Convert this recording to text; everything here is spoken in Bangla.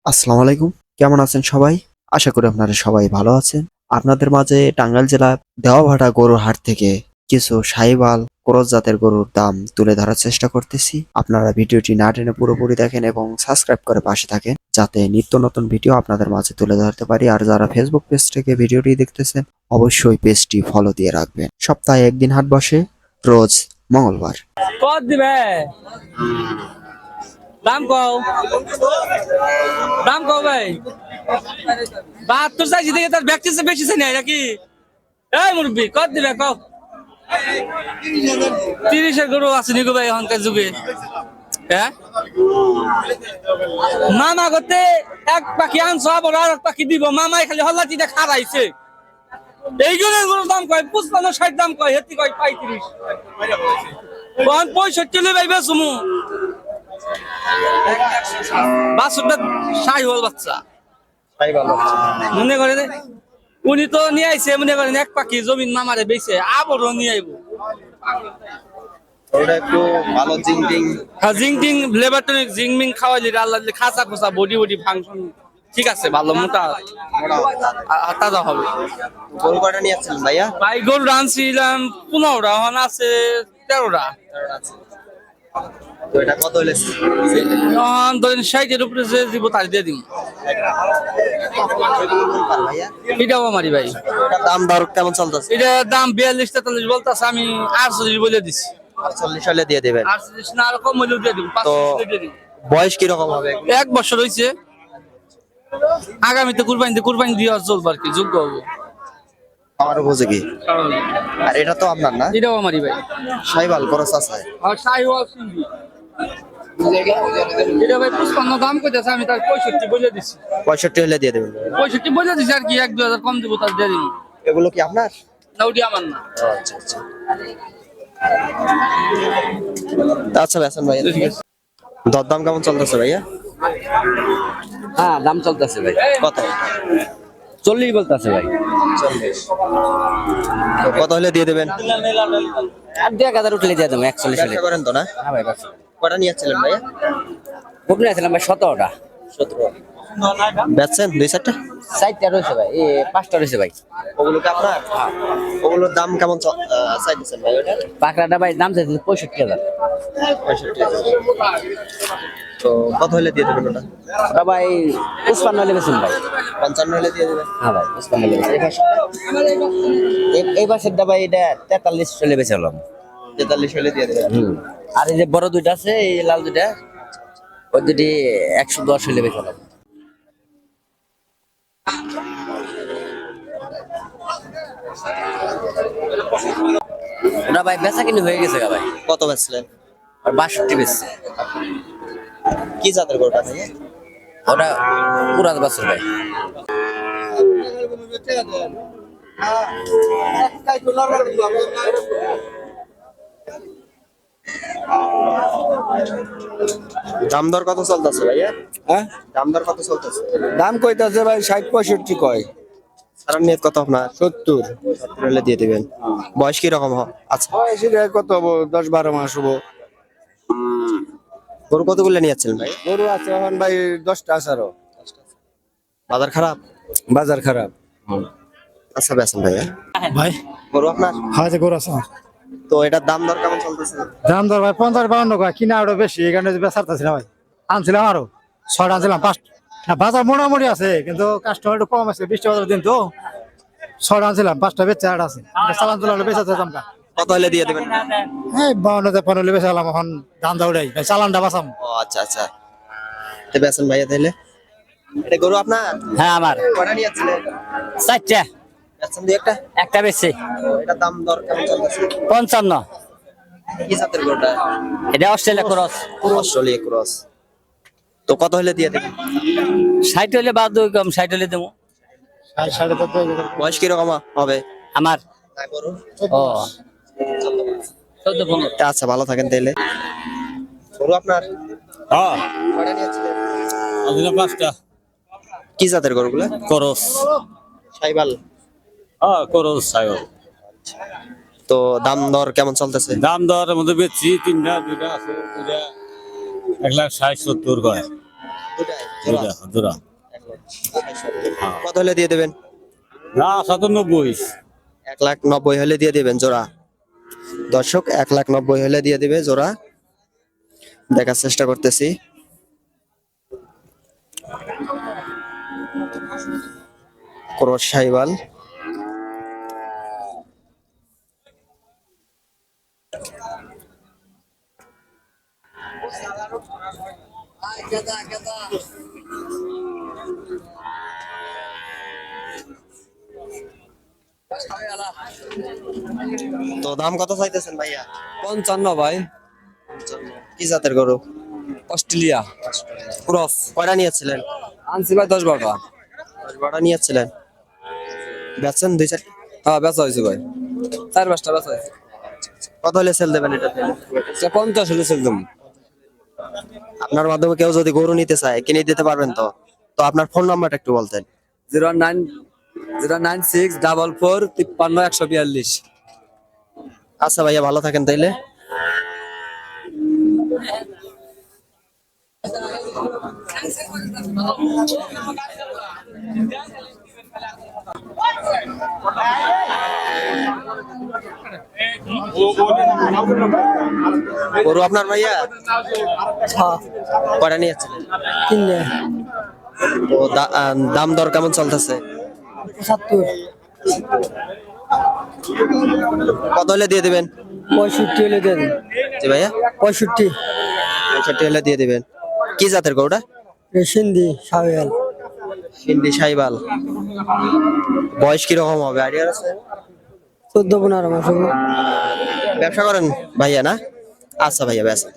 আসসালামু আলাইকুম। কেমন আছেন সবাই? আশা করি আপনারা সবাই ভালো আছেন। আপনাদের মাঝে টাঙ্গাইল জেলার দেওয়াভাটা গরুর হাট থেকে কিছু সাহিওয়াল ক্রস জাতের গরুর দাম তুলে ধরার চেষ্টা করতেছি। আপনারা ভিডিওটি না টেনে পুরোপুরি দেখেন এবং সাবস্ক্রাইব করে পাশে থাকেন যাতে নিত্য নতুন ভিডিও আপনাদের মাঝে তুলে ধরতে পারি। আর যারা ফেসবুক পেজ থেকে ভিডিওটি দেখতেছেন অবশ্যই পেজটি ফলো দিয়ে রাখবেন। সপ্তাহে একদিন হাট বসে, রোজ মঙ্গলবার। কত দিবে দাম কও দাম কও ভাই 72 চাইছি দেখে তার ব্যক্তিছে বেশি চাই না নাকি এই মুরব্বি কত দিবে কও 30 এর গরু আছে নিগো ভাই এখনকার যুগে হ্যাঁ মামা করতে এক পাখি আনছো আবার আর এক পাখি দিব মামাই খালি হল্লাটিটা খারাইছে এই গরুর দাম কয় 55 60 দাম কয় হেতি কয় 35 কোন 65 লে ভাইবে সুমু বাসুটা শাহিওয়াল বাচ্চা মনে করেন উনি তো নিয়ে আইছে মনে করেন এক পাখি জমিন মামারে বেচে আবারও নিয়ে আইবো ওটা একটু ভালো জিংটিং হ্যাঁ জিংটিং লেবারটনিক জিংমিং খাওয়াইলি আল্লাহ খাঁচা খোসা বডি ফাংশন ঠিক আছে ভালো মোটা তাজা হবে গরু কয়টা নিয়ে আসছেন ভাইয়া? ভাই গরু আনছিলাম 15টা এখন আছে 13টা তো এটা কত হইলে এখন ধরেন 60 এর উপরে যে দিব তার দিয়ে দিন ভাইয়া? এটাও আমারই ভাই এটা দাম দর কেমন চলতেছে? এটা দাম 42-43 বলতেছে আমি 48 বলে দিছি 48 হলে দিয়ে দেবেন। 48 না আর কম হলেও দিয়ে দিব তো 45 দিয়ে দিব বয়স কি রকম হবে? 1 বছর হইছে আগামীতে কুরবানি দিয়ে চলবে আর কি যোগ্য হবো আমার বুঝে কি আর এটা তো আপনার না? এটাও আমারই ভাই সাইবাল খরচ আছে। আর শাহিওয়াল সিন্ধি এটা ভাই 55 দাম কইতাছে আমি তার 65 বলে দিছি 65 হলে দিয়ে দেবেন। 65 বলে দিছি আর কি 1-2 হাজার কম দিব তার দিয়ে দিন এগুলো কি আপনার? না ওটি আমার না আচ্ছা আচ্ছা আচ্ছা বেসন ভাই ঠিক আছে দরদাম কেমন চলতেছে ভাইয়া? হ্যাঁ দাম চলতেছে ভাই কত? 40 বলতেছে ভাই 40। তো কত হলে দিয়ে দেবেন? আর 1000 উঠলে দিয়ে দেবো 41 হলে ব্যবসা করেন তো না? হ্যাঁ ভাই বাস কটা নিয়ে আসছিলেন ভাইয়া? বুকনে আছিলাম ভাই 17টা 17। বেচছেন 2-4টা? 60টা রয়েছে ভাই 5টা রয়েছে ভাই ওগুলো কি আপনার? ওগুলোর দাম কেমন চাইতেছেন ভাই ওটা? পাকড়াটা ভাই দাম চাইছে 65,000 65। তো কত হলে দিয়ে দেবেন ওটা? ওটা ভাই 55 হলে বেচুন ভাই 55 হলে দিয়ে দেবেন। হ্যাঁ ভাই 55 হলে বেচুন এই পাশেরটা ভাই এটা 43 চলে বেচে হলাম 43 হলে দিয়ে দেবেন। আর এই যে বড় দুইটা আছে এই লাল দুইটা ওই দুটি 110 হলে বেচে হলাম ওটা ভাই বেচা কিনে হয়ে গেছে গা ভাই কত বেচলেন? আর 62 বেচছে কি জাতের গরুটা ভাইয়া? ওটা পুরা বছর ভাই দাম দর কত চলতেছে ভাইয়া? হ্যাঁ দাম দর কত চলতেছে? দাম কইতাছে ভাই 60-65 কয় সারার নিয়ত কত আপনার? 70 70 হলে দিয়ে দিবেন। বয়স কি রকম আচ্ছা সেটা কত হবো 10-12 মাস হবো গরু কতগুলো নিয়ে যাচ্ছিলেন ভাই? গরু আছে এখন ভাই 10টা আছে আরো বাজার খারাপ? বাজার খারাপ আচ্ছা বেচেন ভাইয়া। ভাই গরু আপনার? হ্যাঁ যে গরু আছে আমার। তো এটার দাম দর কেমন চলতেছে? দাম দর ভাই 50-52 কয় কিনা আরো বেশি এখানে বেচারতেছি না ভাই আনছিলাম আরো 6টা আনছিলাম 5 না বাজার মোটামুটি আছে কিন্তু কাস্টমার একটু কম আছে 20 টাকা দিন তো 6টা আনছিলাম 5টা বেচে আর আছে চালান চালান বেচাতে দামটা কত হলে দিয়ে দেবেন? এই 52-53 হলে বেচালাম এখন দাম দা উড়াই ভাই চালানটা বাঁচাম ও আচ্ছা আচ্ছা তো বেচেন ভাইয়া তাইলে। এটা গরু আপনার? হ্যাঁ আমার কটা নিয়ে যাচ্ছিলেন? 4টা বেচেন দুই একটা? একটা বেচছে এটা দাম দর কেমন চলতেছে? 55 কি জাতের গরুটা? এটা অস্ট্রেলিয়া ক্রস অস্ট্রেলিয়া ক্রস। তো কত হলে দিয়ে দেবেন? 60 হলে বাদ দুই কম 60 হলে দেবো বয়স কি রকম হবে? আমার না গরু? ও 14-15 আচ্ছা ভালো থাকেন তাইলে। গরু আপনার? হ্যাঁ কটা নিয়ে যাচ্ছিলেন? আদিনা 5টা কি জাতের গরুগুলা? করস সাইবাল। হ্যাঁ করস সাইও তো দাম দর কেমন চলতেছে? দাম দরের মধ্যে বেচছি 3টা 2টা আছে 2টা 1,60,70 করে দুটাই জোড়া? দুইটা জোড়া কত হলে দিয়ে দেবেন? না 97 1,90,000 হলে দিয়ে দিবেন জোড়া। দর্শক 1,90,000 হলে দিয়ে দিবে জোড়া। দেখার চেষ্টা করতেছি। ক্রস শাইওয়াল। তো দাম কত চাইতেছেন ভাইয়া? 55 ভাই। কি জাতের গরু? অস্ট্রেলিয়া ক্রস কয়টা নিয়েছিলেন? আনছি ভাই 10-12টা। 10-12টা নিয়েছিলেন। বেচছেন 2-4? হ্যাঁ বেচা হয়েছে ভাই, 4-5টা বেচা হয়েছে। কত হলে সেল দেবেন এটা? 50 হলে সেল দেবো। আপনার মাধ্যমে কেউ যদি গরু নিতে চায় কিনে দিতে পারবেন তো? তো আপনার ফোন নাম্বারটা একটু বলতেন। 09644535142। আচ্ছা ভাইয়া, ভালো থাকেন তাইলে। গরু আপনার ভাইয়া? কয়টা নিয়েছিলেন? তো দাম দর কেমন চলতেছে? 70 কত হলে দিয়ে দিবেন? 65 হলে দেন। জি ভাইয়া? 65 65 হলে দিয়ে দিবেন। কি জাতের গরুটা? সিন্ধি সাহেল। সিন্ধি সাইবাল। বয়স কিরকম হবে আইডিয়া আছে? 14-15 মাস হবে। ব্যবসা করেন ভাইয়া না? আচ্ছা ভাইয়া, ব্যবসা।